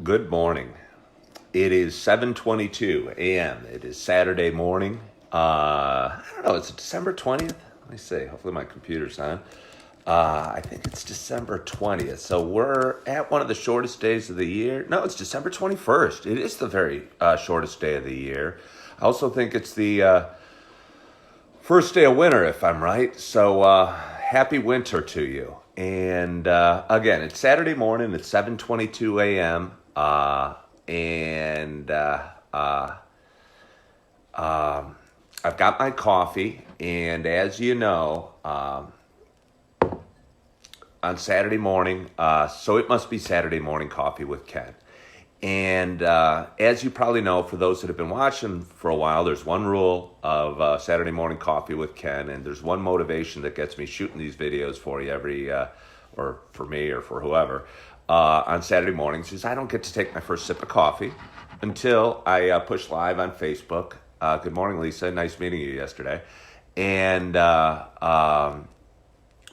Good morning. It is 7:22 a.m. It is Saturday morning. I don't know. It's December 20th. Let me see. Hopefully my computer's on. I think it's December 20th. So we're at one of the shortest days of the year. No, it's December 21st. It is the very shortest day of the year. I also think it's the first day of winter, if I'm right. So happy winter to you. And again, it's Saturday morning. It's 7:22 a.m. And I've got my coffee. And as you know, on Saturday morning, so it must be Saturday morning coffee with Ken. And as you probably know, for those that have been watching for a while, there's one rule of Saturday morning coffee with Ken, and there's one motivation that gets me shooting these videos for you every, or for me or for whoever, on Saturday mornings, is I don't get to take my first sip of coffee until I push live on Facebook. Good morning, Lisa. Nice meeting you yesterday. And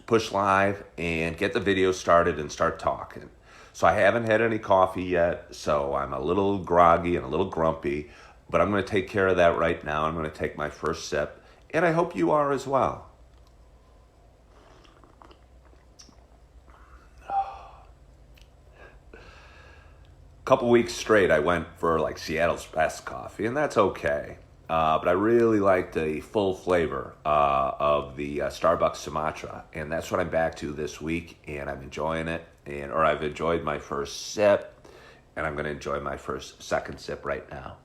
push live and get the video started and start talking. So I haven't had any coffee yet, so I'm a little groggy and a little grumpy, but I'm going to take care of that right now. I'm going to take my first sip, and I hope you are as well. A couple weeks straight, I went for like Seattle's best coffee, and that's okay. But I really like the full flavor of the Starbucks Sumatra, and that's what I'm back to this week, and I'm enjoying it. Or I've enjoyed my first sip, and I'm going to enjoy my second sip right now.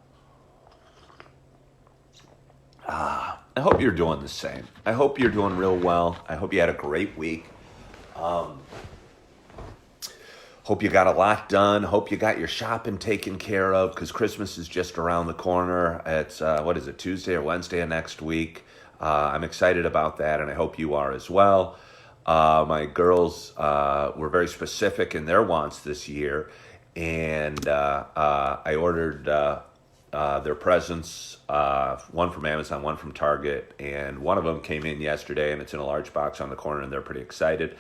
I hope you're doing the same. I hope you're doing real well. I hope you had a great week. Hope you got a lot done. Hope you got your shopping taken care of, because Christmas is just around the corner. It's, Tuesday or Wednesday of next week. I'm excited about that, and I hope you are as well. My girls were very specific in their wants this year, and I ordered their presents, one from Amazon, one from Target, and one of them came in yesterday, and it's in a large box on the corner, and they're pretty excited.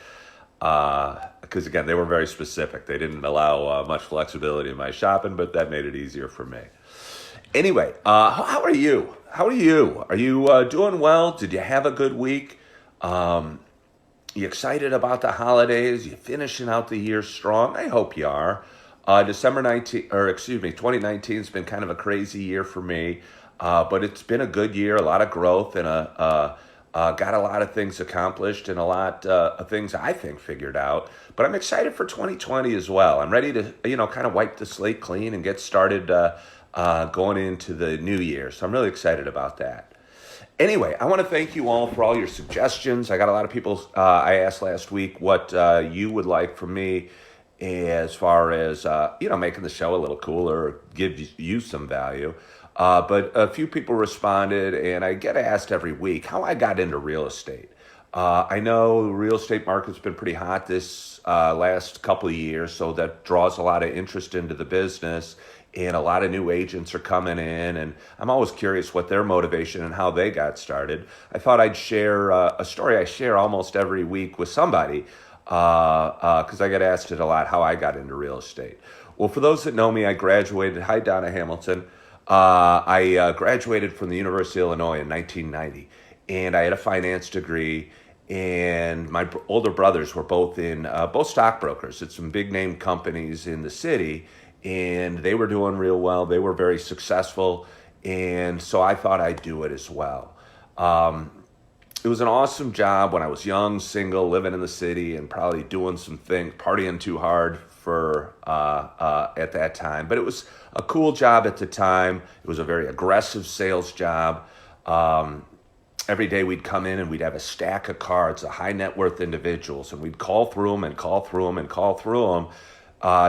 Because again, they were very specific. They didn't allow much flexibility in my shopping, but that made it easier for me. Anyway, how are you? How are you? Are you doing well? Did you have a good week? You excited about the holidays? You finishing out the year strong? I hope you are. 2019 has been kind of a crazy year for me, but it's been a good year, a lot of growth, and got a lot of things accomplished and a lot of things I think figured out. But I'm excited for 2020 as well. I'm ready to, kind of wipe the slate clean and get started going into the new year. So I'm really excited about that. Anyway, I want to thank you all for all your suggestions. I got a lot of people, I asked last week what you would like from me as far as, making the show a little cooler, or give you some value. But a few people responded, and I get asked every week how I got into real estate. I know the real estate market's been pretty hot this last couple of years, so that draws a lot of interest into the business, and a lot of new agents are coming in, and I'm always curious what their motivation and how they got started. I thought I'd share a story I share almost every week with somebody, because I get asked it a lot, how I got into real estate. Well, for those that know me, I graduated. Hi, Donna Hamilton. I graduated from the University of Illinois in 1990, and I had a finance degree, and my older brothers were both stockbrokers at some big name companies in the city, and they were doing real well. They were very successful, and so I thought I'd do it as well. It was an awesome job when I was young, single, living in the city, and probably doing some things, partying too hard for at that time. But it was a cool job at the time. It was a very aggressive sales job. Every day we'd come in and we'd have a stack of cards of high net worth individuals, and we'd call through them and call through them and call through them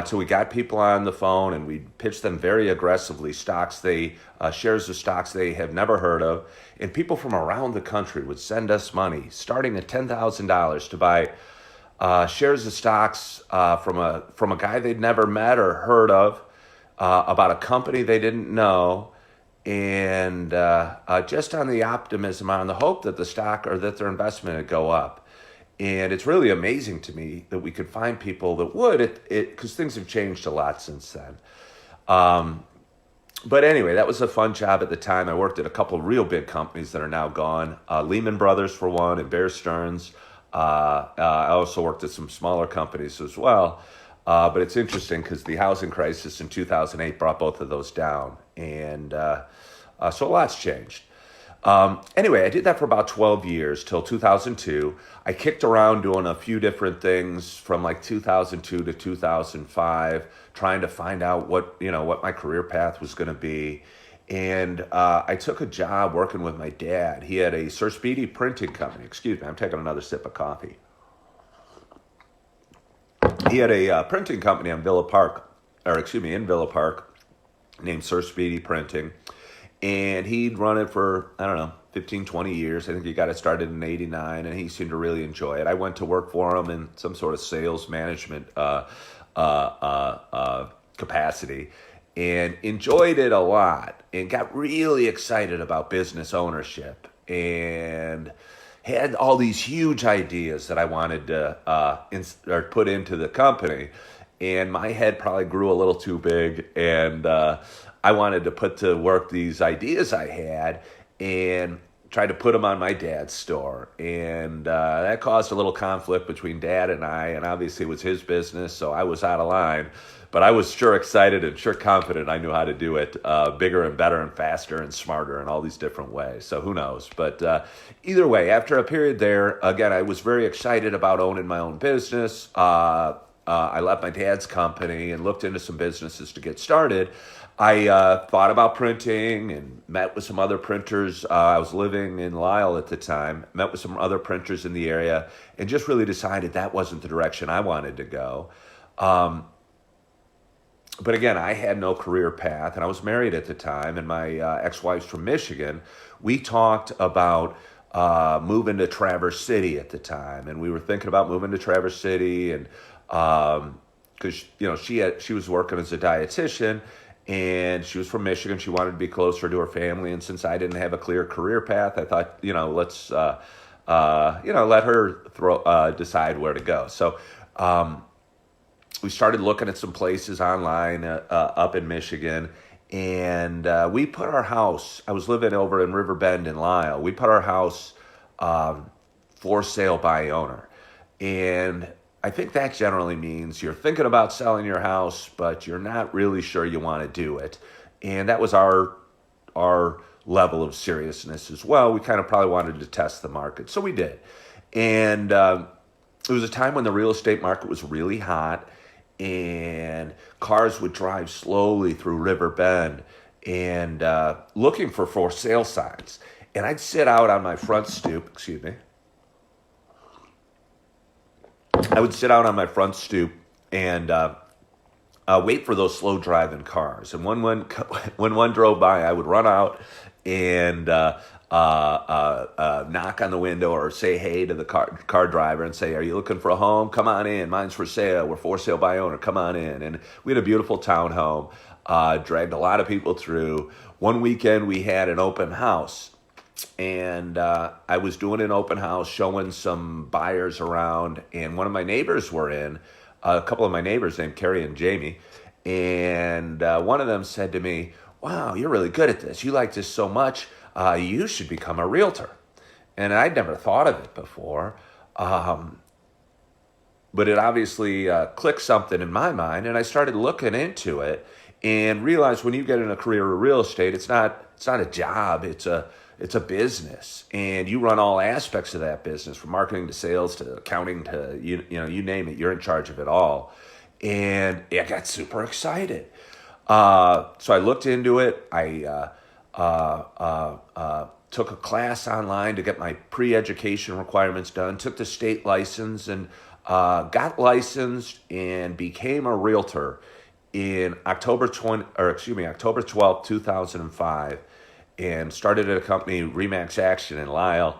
till we got people on the phone, and we'd pitch them very aggressively shares of stocks they have never heard of. And people from around the country would send us money starting at $10,000 to buy shares of stocks from a guy they'd never met or heard of, about a company they didn't know, and just on the optimism, on the hope that the stock or that their investment would go up. And it's really amazing to me that we could find people that would, because things have changed a lot since then. Um, but anyway, that was a fun job at the time. I worked at a couple of real big companies that are now gone. Lehman Brothers, for one, and Bear Stearns. I also worked at some smaller companies as well. But it's interesting because the housing crisis in 2008 brought both of those down. And so a lot's changed. Anyway, I did that for about 12 years till 2002. I kicked around doing a few different things from like 2002 to 2005, trying to find out what my career path was going to be. And I took a job working with my dad. He had a Sir Speedy printing company. Excuse me, I'm taking another sip of coffee. He had a printing company on Villa Park, or excuse me, in Villa Park, named Sir Speedy Printing. And he'd run it for, I don't know, 15, 20 years. I think he got it started in 89, and he seemed to really enjoy it. I went to work for him in some sort of sales management capacity and enjoyed it a lot and got really excited about business ownership and had all these huge ideas that I wanted to or put into the company. And my head probably grew a little too big, and I wanted to put to work these ideas I had and try to put them on my dad's store. And that caused a little conflict between Dad and I, and obviously it was his business, so I was out of line. But I was sure excited and sure confident I knew how to do it bigger and better and faster and smarter in all these different ways. So who knows? But either way, after a period there, again, I was very excited about owning my own business. I left my dad's company and looked into some businesses to get started. I thought about printing and met with some other printers. I was living in Lisle at the time, met with some other printers in the area, and just really decided that wasn't the direction I wanted to go. But again, I had no career path, and I was married at the time, and my ex-wife's from Michigan. We talked about moving to Traverse City at the time, and we were thinking about moving to Traverse City, and because she was working as a dietitian, and she was from Michigan. She wanted to be closer to her family, and since I didn't have a clear career path, I thought, let's let her decide where to go. So we started looking at some places online up in Michigan, and we put our house. I was living over in River Bend in Lisle. We put our house for sale by owner, and I think that generally means you're thinking about selling your house, but you're not really sure you want to do it. And that was our level of seriousness as well. We kind of probably wanted to test the market, so we did. And it was a time when the real estate market was really hot, and cars would drive slowly through River Bend and looking for sale signs. And I'd sit out on my front stoop, I would sit out on my front stoop and wait for those slow driving cars. And when one drove by, I would run out and knock on the window or say hey to the car driver and say, "Are you looking for a home? Come on in. Mine's for sale. We're for sale by owner. Come on in." And we had a beautiful townhome. Dragged a lot of people through. One weekend we had an open house. And I was doing an open house, showing some buyers around, and one of my neighbors were in, a couple of my neighbors named Carrie and Jamie, and one of them said to me, "Wow, you're really good at this. You like this so much, you should become a realtor." And I'd never thought of it before, but it obviously clicked something in my mind, and I started looking into it and realized when you get in a career of real estate, it's not a job, it's a business, and you run all aspects of that business, from marketing to sales to accounting to you name it. You're in charge of it all, and I got super excited. So I looked into it. I took a class online to get my pre-education requirements done. Took the state license and got licensed and became a realtor in October 12th, 2005. And started at a company, Remax Action in Lisle.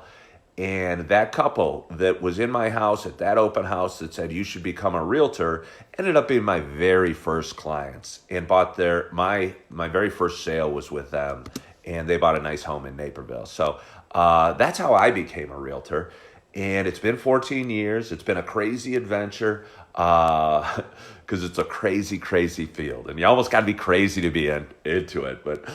And that couple that was in my house at that open house that said you should become a realtor ended up being my very first clients, and bought my very first sale was with them, and they bought a nice home in Naperville. So that's how I became a realtor. And it's been 14 years. It's been a crazy adventure because it's a crazy, crazy field. And you almost got to be crazy to be into it. But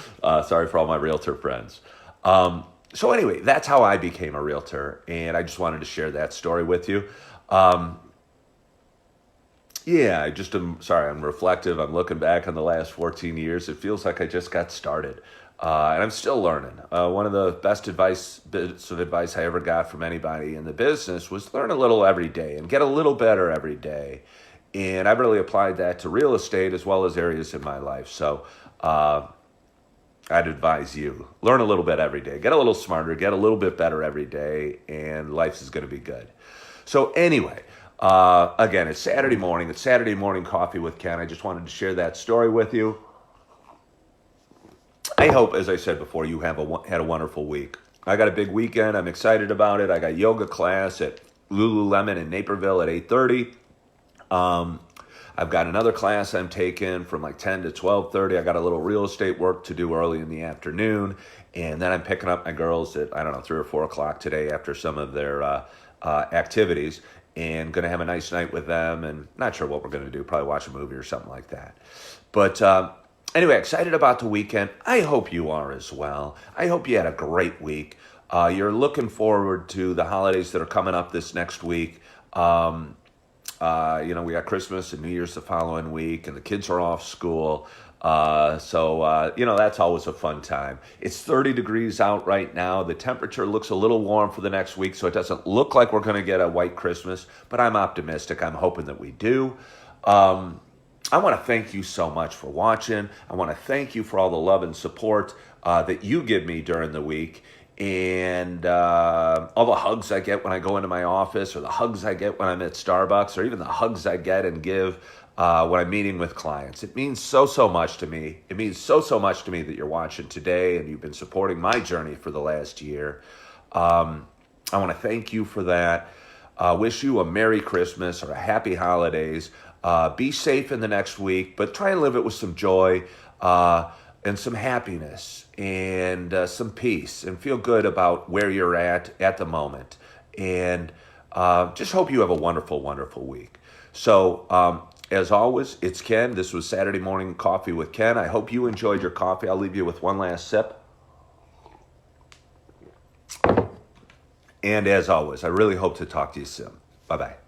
sorry for all my realtor friends. So anyway, that's how I became a realtor. And I just wanted to share that story with you. Yeah, I just am sorry. I'm reflective. I'm looking back on the last 14 years. It feels like I just got started. And I'm still learning. One of the best bits of advice I ever got from anybody in the business was learn a little every day and get a little better every day. And I've really applied that to real estate as well as areas in my life. So I'd advise you, learn a little bit every day, get a little smarter, get a little bit better every day, and life is going to be good. So anyway, again, it's Saturday morning. It's Saturday morning coffee with Ken. I just wanted to share that story with you. I hope, as I said before, you had a wonderful week. I got a big weekend. I'm excited about it. I got yoga class at Lululemon in Naperville at 8:30. I've got another class I'm taking from like 10 to 12:30. I got a little real estate work to do early in the afternoon. And then I'm picking up my girls at, 3 or 4 o'clock today after some of their activities. And going to have a nice night with them. And not sure what we're going to do. Probably watch a movie or something like that. But anyway, excited about the weekend. I hope you are as well. I hope you had a great week. You're looking forward to the holidays that are coming up this next week. We got Christmas and New Year's the following week, and the kids are off school. So that's always a fun time. It's 30 degrees out right now. The temperature looks a little warm for the next week, so it doesn't look like we're going to get a white Christmas, but I'm optimistic. I'm hoping that we do. I want to thank you so much for watching. I want to thank you for all the love and support that you give me during the week. And all the hugs I get when I go into my office, or the hugs I get when I'm at Starbucks, or even the hugs I get and give when I'm meeting with clients. It means so much to me. It means so much to me that you're watching today and you've been supporting my journey for the last year. I want to thank you for that. Wish you a Merry Christmas or a Happy Holidays. Be safe in the next week, but try and live it with some joy and some happiness and some peace, and feel good about where you're at the moment. And just hope you have a wonderful, wonderful week. So as always, it's Ken. This was Saturday Morning Coffee with Ken. I hope you enjoyed your coffee. I'll leave you with one last sip. And as always, I really hope to talk to you soon. Bye-bye.